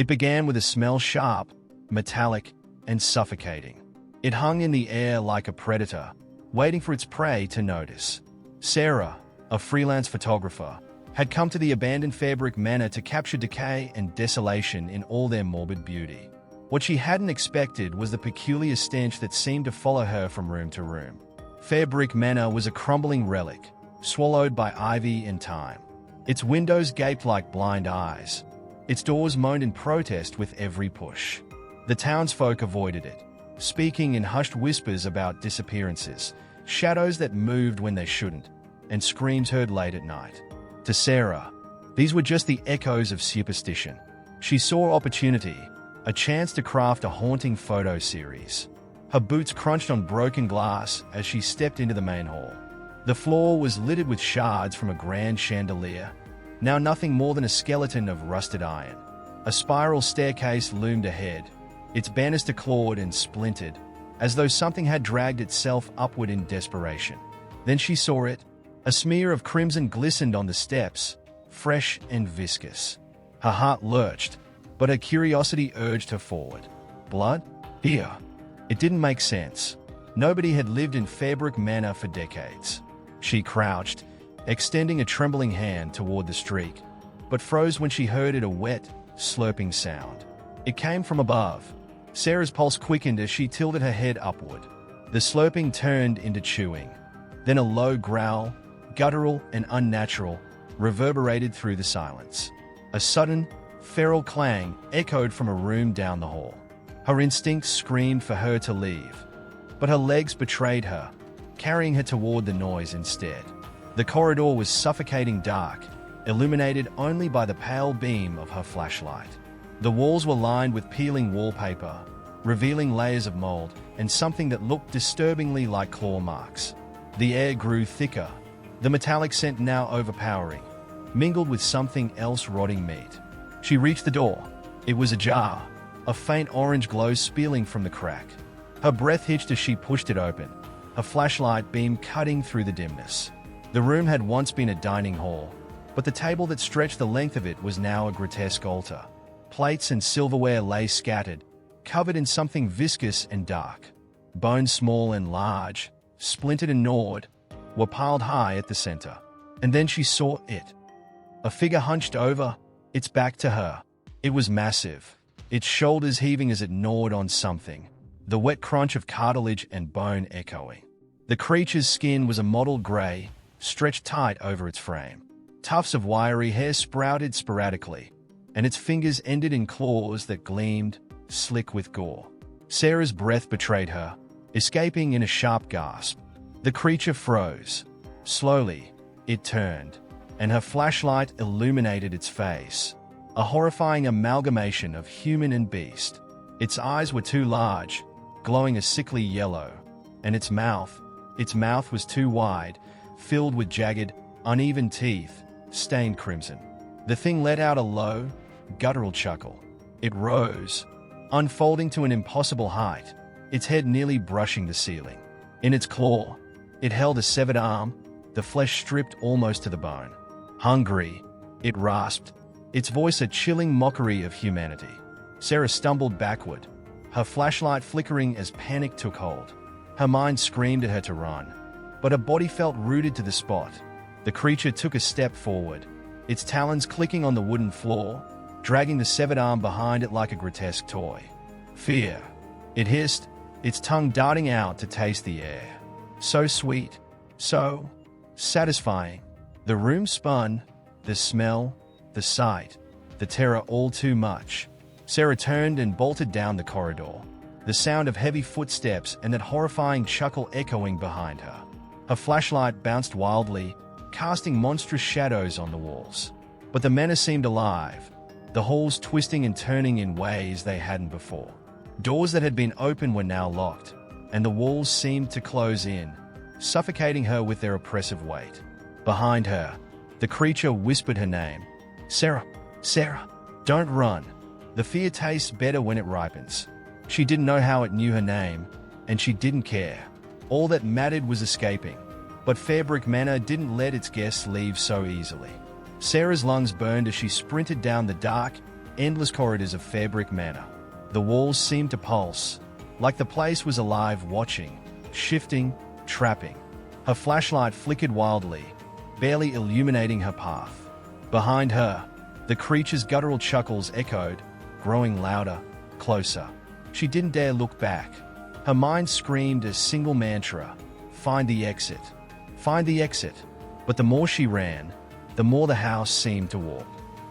It began with a smell sharp, metallic, and suffocating. It hung in the air like a predator, waiting for its prey to notice. Sarah, a freelance photographer, had come to the abandoned Fairbrick Manor to capture decay and desolation in all their morbid beauty. What she hadn't expected was the peculiar stench that seemed to follow her from room to room. Fairbrick Manor was a crumbling relic, swallowed by ivy and time. Its windows gaped like blind eyes. Its doors moaned in protest with every push. The townsfolk avoided it, speaking in hushed whispers about disappearances, shadows that moved when they shouldn't, and screams heard late at night. To Sarah, these were just the echoes of superstition. She saw opportunity, a chance to craft a haunting photo series. Her boots crunched on broken glass as she stepped into the main hall. The floor was littered with shards from a grand chandelier, now nothing more than a skeleton of rusted iron. A spiral staircase loomed ahead, its banister clawed and splintered, as though something had dragged itself upward in desperation. Then she saw it. A smear of crimson glistened on the steps, fresh and viscous. Her heart lurched, but her curiosity urged her forward. Blood? Here. It didn't make sense. Nobody had lived in Fairbrick Manor for decades. She crouched, extending a trembling hand toward the streak, but froze when she heard it, a wet, slurping sound. It came from above. Sarah's pulse quickened as she tilted her head upward. The slurping turned into chewing. Then a low growl, guttural and unnatural, reverberated through the silence. A sudden, feral clang echoed from a room down the hall. Her instincts screamed for her to leave, but her legs betrayed her, carrying her toward the noise instead. The corridor was suffocating dark, illuminated only by the pale beam of her flashlight. The walls were lined with peeling wallpaper, revealing layers of mold and something that looked disturbingly like claw marks. The air grew thicker, the metallic scent now overpowering, mingled with something else, rotting meat. She reached the door. It was ajar, a faint orange glow spilling from the crack. Her breath hitched as she pushed it open, a flashlight beam cutting through the dimness. The room had once been a dining hall, but the table that stretched the length of it was now a grotesque altar. Plates and silverware lay scattered, covered in something viscous and dark. Bones, small and large, splintered and gnawed, were piled high at the center. And then she saw it. A figure hunched over, its back to her. It was massive, its shoulders heaving as it gnawed on something, the wet crunch of cartilage and bone echoing. The creature's skin was a mottled gray, stretched tight over its frame. Tufts of wiry hair sprouted sporadically, and its fingers ended in claws that gleamed, slick with gore. Sarah's breath betrayed her, escaping in a sharp gasp. The creature froze. Slowly, it turned, and her flashlight illuminated its face, a horrifying amalgamation of human and beast. Its eyes were too large, glowing a sickly yellow, and its mouth was too wide, filled with jagged, uneven teeth, stained crimson. The thing let out a low, guttural chuckle. It rose, unfolding to an impossible height, its head nearly brushing the ceiling. In its claw, it held a severed arm, the flesh stripped almost to the bone. Hungry, it rasped, its voice a chilling mockery of humanity. Sarah stumbled backward, her flashlight flickering as panic took hold. Her mind screamed at her to run, but her body felt rooted to the spot. The creature took a step forward, its talons clicking on the wooden floor, dragging the severed arm behind it like a grotesque toy. Fear, it hissed, its tongue darting out to taste the air. So sweet, so satisfying. The room spun, the smell, the sight, the terror all too much. Sarah turned and bolted down the corridor, the sound of heavy footsteps and that horrifying chuckle echoing behind her. Her flashlight bounced wildly, casting monstrous shadows on the walls. But the manor seemed alive, the halls twisting and turning in ways they hadn't before. Doors that had been open were now locked, and the walls seemed to close in, suffocating her with their oppressive weight. Behind her, the creature whispered her name. Sarah, Sarah, don't run. The fear tastes better when it ripens. She didn't know how it knew her name, and she didn't care. All that mattered was escaping. But Fairbrick Manor didn't let its guests leave so easily. Sarah's lungs burned as she sprinted down the dark, endless corridors of Fairbrick Manor. The walls seemed to pulse, like the place was alive, watching, shifting, trapping. Her flashlight flickered wildly, barely illuminating her path. Behind her, the creature's guttural chuckles echoed, growing louder, closer. She didn't dare look back. Her mind screamed a single mantra: find the exit. Find the exit. But the more she ran, the more the house seemed to warp.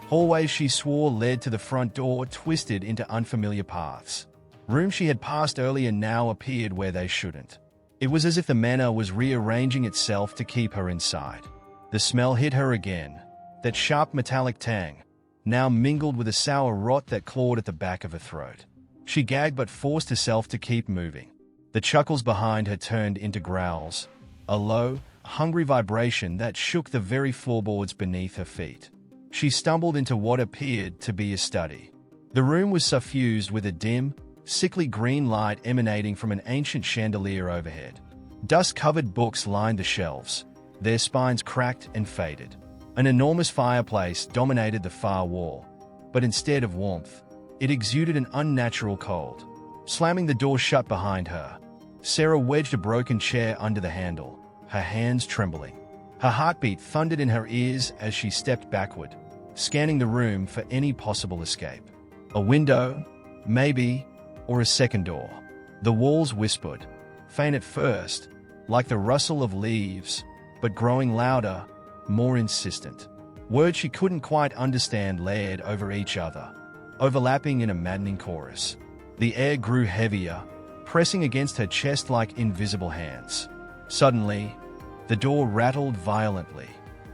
Hallways she swore led to the front door twisted into unfamiliar paths. Rooms she had passed earlier now appeared where they shouldn't. It was as if the manor was rearranging itself to keep her inside. The smell hit her again, that sharp metallic tang, now mingled with a sour rot that clawed at the back of her throat. She gagged but forced herself to keep moving. The chuckles behind her turned into growls, a low, hungry vibration that shook the very floorboards beneath her feet. She stumbled into what appeared to be a study. The room was suffused with a dim, sickly green light emanating from an ancient chandelier overhead. Dust-covered books lined the shelves, their spines cracked and faded. An enormous fireplace dominated the far wall, but instead of warmth, it exuded an unnatural cold. Slamming the door shut behind her, Sarah wedged a broken chair under the handle, her hands trembling. Her heartbeat thundered in her ears as she stepped backward, scanning the room for any possible escape. A window, maybe, or a second door. The walls whispered, faint at first, like the rustle of leaves, but growing louder, more insistent. Words she couldn't quite understand layered over each other, overlapping in a maddening chorus. The air grew heavier, pressing against her chest like invisible hands. Suddenly, the door rattled violently.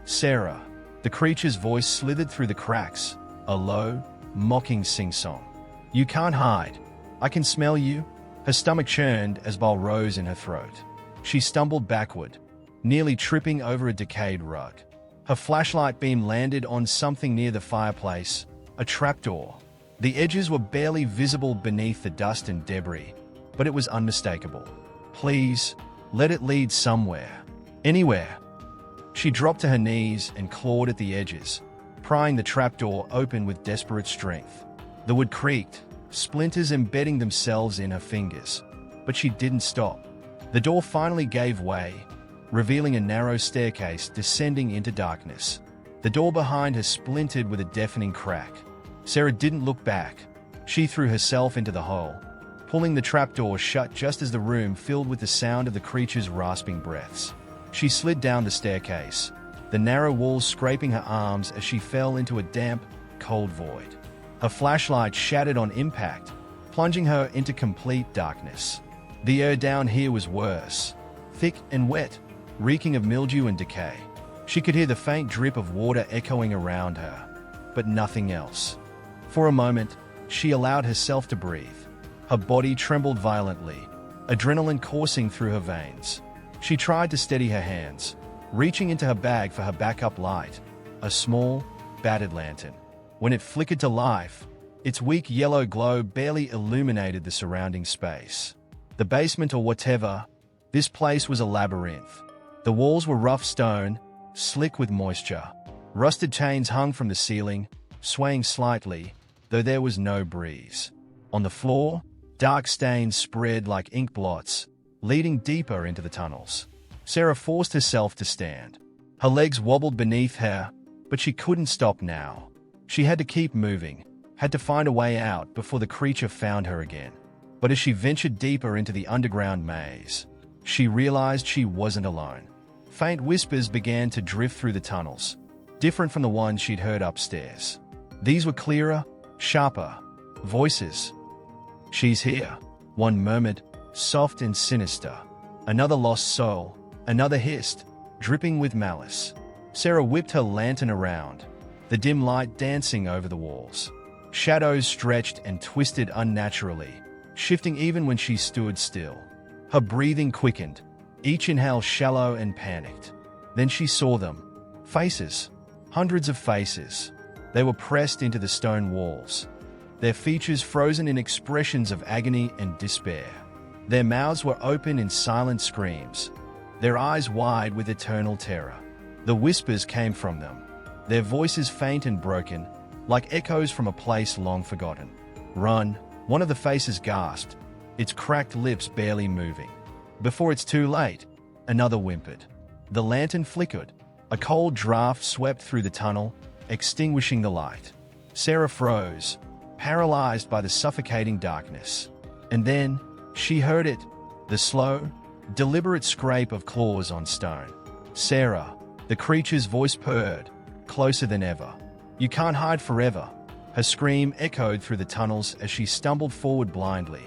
Sarah, the creature's voice slithered through the cracks, a low, mocking sing-song. You can't hide. I can smell you. Her stomach churned as bile rose in her throat. She stumbled backward, nearly tripping over a decayed rug. Her flashlight beam landed on something near the fireplace, a trapdoor. The edges were barely visible beneath the dust and debris, but it was unmistakable. Please, let it lead somewhere. Anywhere. She dropped to her knees and clawed at the edges, prying the trapdoor open with desperate strength. The wood creaked, splinters embedding themselves in her fingers, but she didn't stop. The door finally gave way, revealing a narrow staircase descending into darkness. The door behind her splintered with a deafening crack. Sarah didn't look back. She threw herself into the hole, pulling the trapdoor shut just as the room filled with the sound of the creature's rasping breaths. She slid down the staircase, the narrow walls scraping her arms as she fell into a damp, cold void. Her flashlight shattered on impact, plunging her into complete darkness. The air down here was worse, thick and wet, reeking of mildew and decay. She could hear the faint drip of water echoing around her, but nothing else. For a moment, she allowed herself to breathe. Her body trembled violently, adrenaline coursing through her veins. She tried to steady her hands, reaching into her bag for her backup light, a small, battered lantern. When it flickered to life, its weak yellow glow barely illuminated the surrounding space. The basement or whatever, this place was a labyrinth. The walls were rough stone, slick with moisture. Rusted chains hung from the ceiling, swaying slightly, though there was no breeze. On the floor, dark stains spread like ink blots, leading deeper into the tunnels. Sarah forced herself to stand. Her legs wobbled beneath her, but she couldn't stop now. She had to keep moving, had to find a way out before the creature found her again. But as she ventured deeper into the underground maze, she realized she wasn't alone. Faint whispers began to drift through the tunnels, different from the ones she'd heard upstairs. These were clearer, sharper voices. She's here, one murmured, soft and sinister. Another lost soul, another hissed, dripping with malice. Sarah whipped her lantern around, the dim light dancing over the walls. Shadows stretched and twisted unnaturally, shifting even when she stood still. Her breathing quickened, each inhale shallow and panicked. Then she saw them. Faces. Hundreds of faces. They were pressed into the stone walls, their features frozen in expressions of agony and despair. Their mouths were open in silent screams, their eyes wide with eternal terror. The whispers came from them, their voices faint and broken, like echoes from a place long forgotten. "Run," one of the faces gasped, its cracked lips barely moving. Before it's too late, another whimpered. The lantern flickered. A cold draft swept through the tunnel, extinguishing the light. Sarah froze, paralyzed by the suffocating darkness. And then, she heard it, the slow, deliberate scrape of claws on stone. "Sarah," the creature's voice purred, closer than ever. "You can't hide forever." Her scream echoed through the tunnels as she stumbled forward blindly,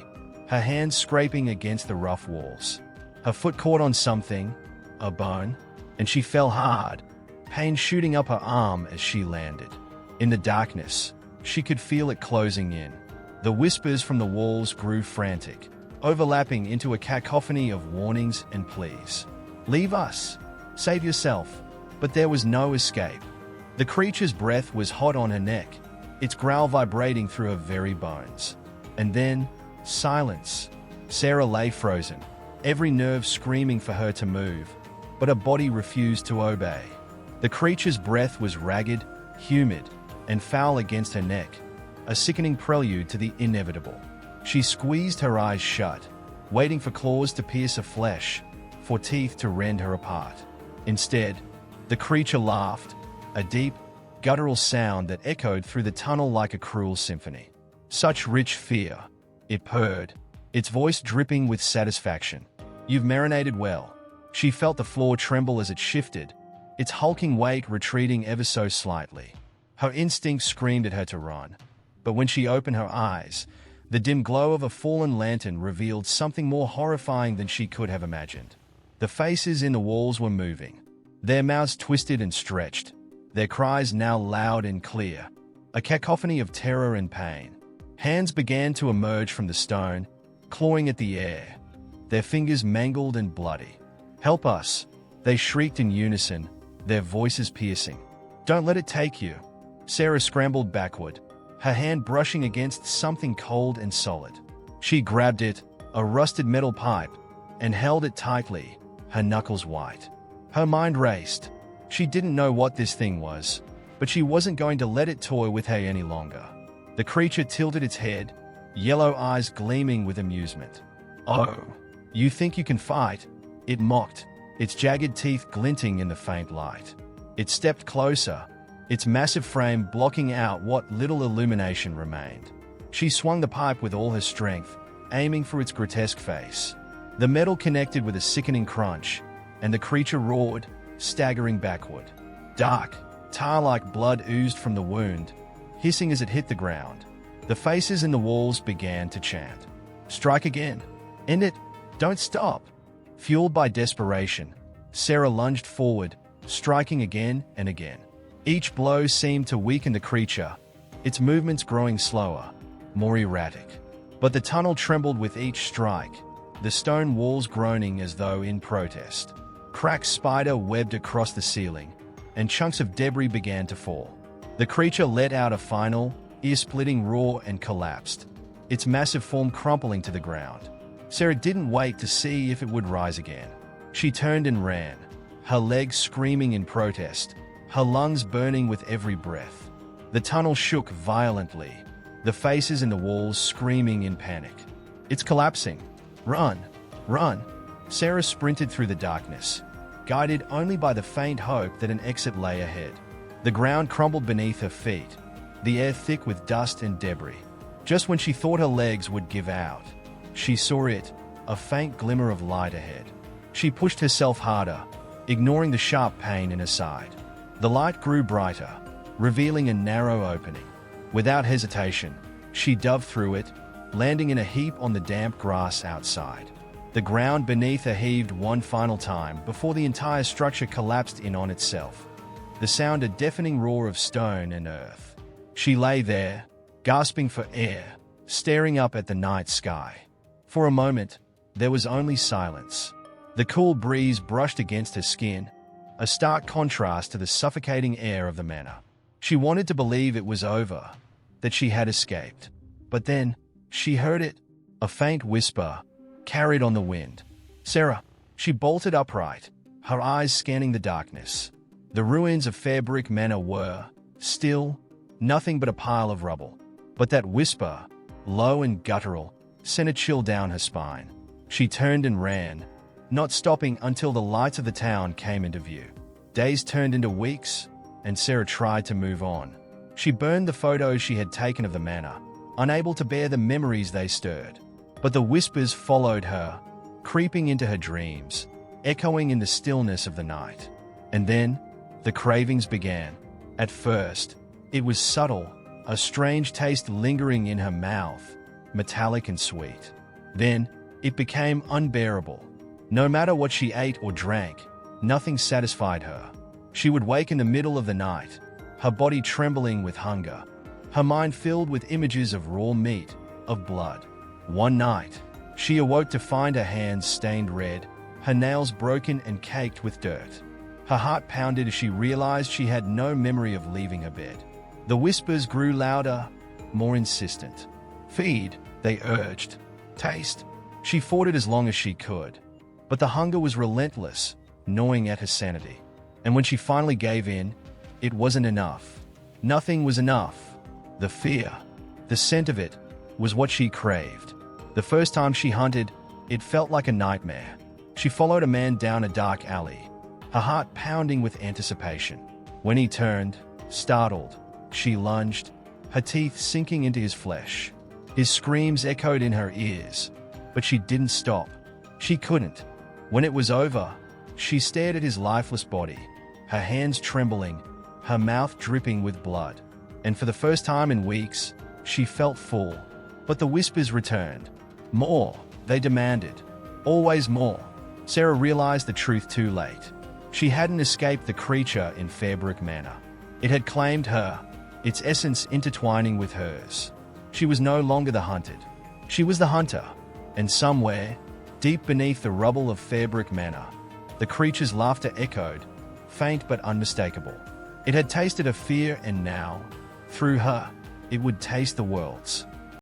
her hands scraping against the rough walls. Her foot caught on something, a bone, and she fell hard, pain shooting up her arm as she landed. In the darkness, she could feel it closing in. The whispers from the walls grew frantic, overlapping into a cacophony of warnings and pleas. "Leave us! Save yourself!" But there was no escape. The creature's breath was hot on her neck, its growl vibrating through her very bones. And then, silence. Sarah lay frozen, every nerve screaming for her to move, but her body refused to obey. The creature's breath was ragged, humid, and foul against her neck, a sickening prelude to the inevitable. She squeezed her eyes shut, waiting for claws to pierce her flesh, for teeth to rend her apart. Instead, the creature laughed, a deep, guttural sound that echoed through the tunnel like a cruel symphony. Such rich fear, it purred, its voice dripping with satisfaction. "You've marinated well." She felt the floor tremble as it shifted, its hulking weight retreating ever so slightly. Her instinct screamed at her to run, but when she opened her eyes, the dim glow of a fallen lantern revealed something more horrifying than she could have imagined. The faces in the walls were moving, their mouths twisted and stretched, their cries now loud and clear, a cacophony of terror and pain. Hands began to emerge from the stone, clawing at the air, their fingers mangled and bloody. "Help us!" they shrieked in unison, their voices piercing. "Don't let it take you." Sarah scrambled backward, her hand brushing against something cold and solid. She grabbed it, a rusted metal pipe, and held it tightly, her knuckles white. Her mind raced. She didn't know what this thing was, but she wasn't going to let it toy with her any longer. The creature tilted its head, yellow eyes gleaming with amusement. "Oh, you think you can fight?" it mocked, its jagged teeth glinting in the faint light. It stepped closer, its massive frame blocking out what little illumination remained. She swung the pipe with all her strength, aiming for its grotesque face. The metal connected with a sickening crunch, and the creature roared, staggering backward. Dark, tar-like blood oozed from the wound, hissing as it hit the ground. The faces in the walls began to chant. "Strike again! End it! Don't stop!" Fueled by desperation, Sarah lunged forward, striking again and again. Each blow seemed to weaken the creature, its movements growing slower, more erratic. But the tunnel trembled with each strike, the stone walls groaning as though in protest. Cracks spider webbed across the ceiling, and chunks of debris began to fall. The creature let out a final, ear-splitting roar and collapsed, its massive form crumpling to the ground. Sarah didn't wait to see if it would rise again. She turned and ran, her legs screaming in protest, her lungs burning with every breath. The tunnel shook violently, the faces in the walls screaming in panic. "It's collapsing! Run! Run!" Sarah sprinted through the darkness, guided only by the faint hope that an exit lay ahead. The ground crumbled beneath her feet, the air thick with dust and debris. Just when she thought her legs would give out, she saw it, a faint glimmer of light ahead. She pushed herself harder, ignoring the sharp pain in her side. The light grew brighter, revealing a narrow opening. Without hesitation, she dove through it, landing in a heap on the damp grass outside. The ground beneath her heaved one final time before the entire structure collapsed in on itself. The sound a deafening roar of stone and earth. She lay there, gasping for air, staring up at the night sky. For a moment, there was only silence. The cool breeze brushed against her skin, a stark contrast to the suffocating air of the manor. She wanted to believe it was over, that she had escaped. But then, she heard it, a faint whisper, carried on the wind. "Sarah!" She bolted upright, her eyes scanning the darkness. The ruins of Fairbrick Manor were, still, Nothing but a pile of rubble. But that whisper, low and guttural, sent a chill down her spine. She turned and ran, not stopping until the lights of the town came into view. Days turned into weeks, and Sarah tried to move on. She burned the photos she had taken of the manor, unable to bear the memories they stirred. But the whispers followed her, creeping into her dreams, echoing in the stillness of the night. And then, the cravings began. At first, it was subtle, a strange taste lingering in her mouth, metallic and sweet. Then, it became unbearable. No matter what she ate or drank, nothing satisfied her. She would wake in the middle of the night, her body trembling with hunger, her mind filled with images of raw meat, of blood. One night, she awoke to find her hands stained red, her nails broken and caked with dirt. Her heart pounded as she realized she had no memory of leaving her bed. The whispers grew louder, more insistent. Feed, they urged. Taste. She fought it as long as she could. But the hunger was relentless, gnawing at her sanity. And when she finally gave in, it wasn't enough. Nothing was enough. The fear, the scent of it, was what she craved. The first time she hunted, it felt like a nightmare. She followed a man down a dark alley, her heart pounding with anticipation. When he turned, startled, she lunged, her teeth sinking into his flesh. His screams echoed in her ears, but she didn't stop. She couldn't. When it was over, she stared at his lifeless body, her hands trembling, her mouth dripping with blood. And for the first time in weeks, she felt full. But the whispers returned. More, they demanded. Always more. Sarah realized the truth too late. She hadn't escaped the creature in Fairbrook Manor. It had claimed her, its essence intertwining with hers. She was no longer the hunted. She was the hunter. And somewhere, deep beneath the rubble of Fairbrook Manor, the creature's laughter echoed, faint but unmistakable. It had tasted of fear, and now, through her, it would taste the world's.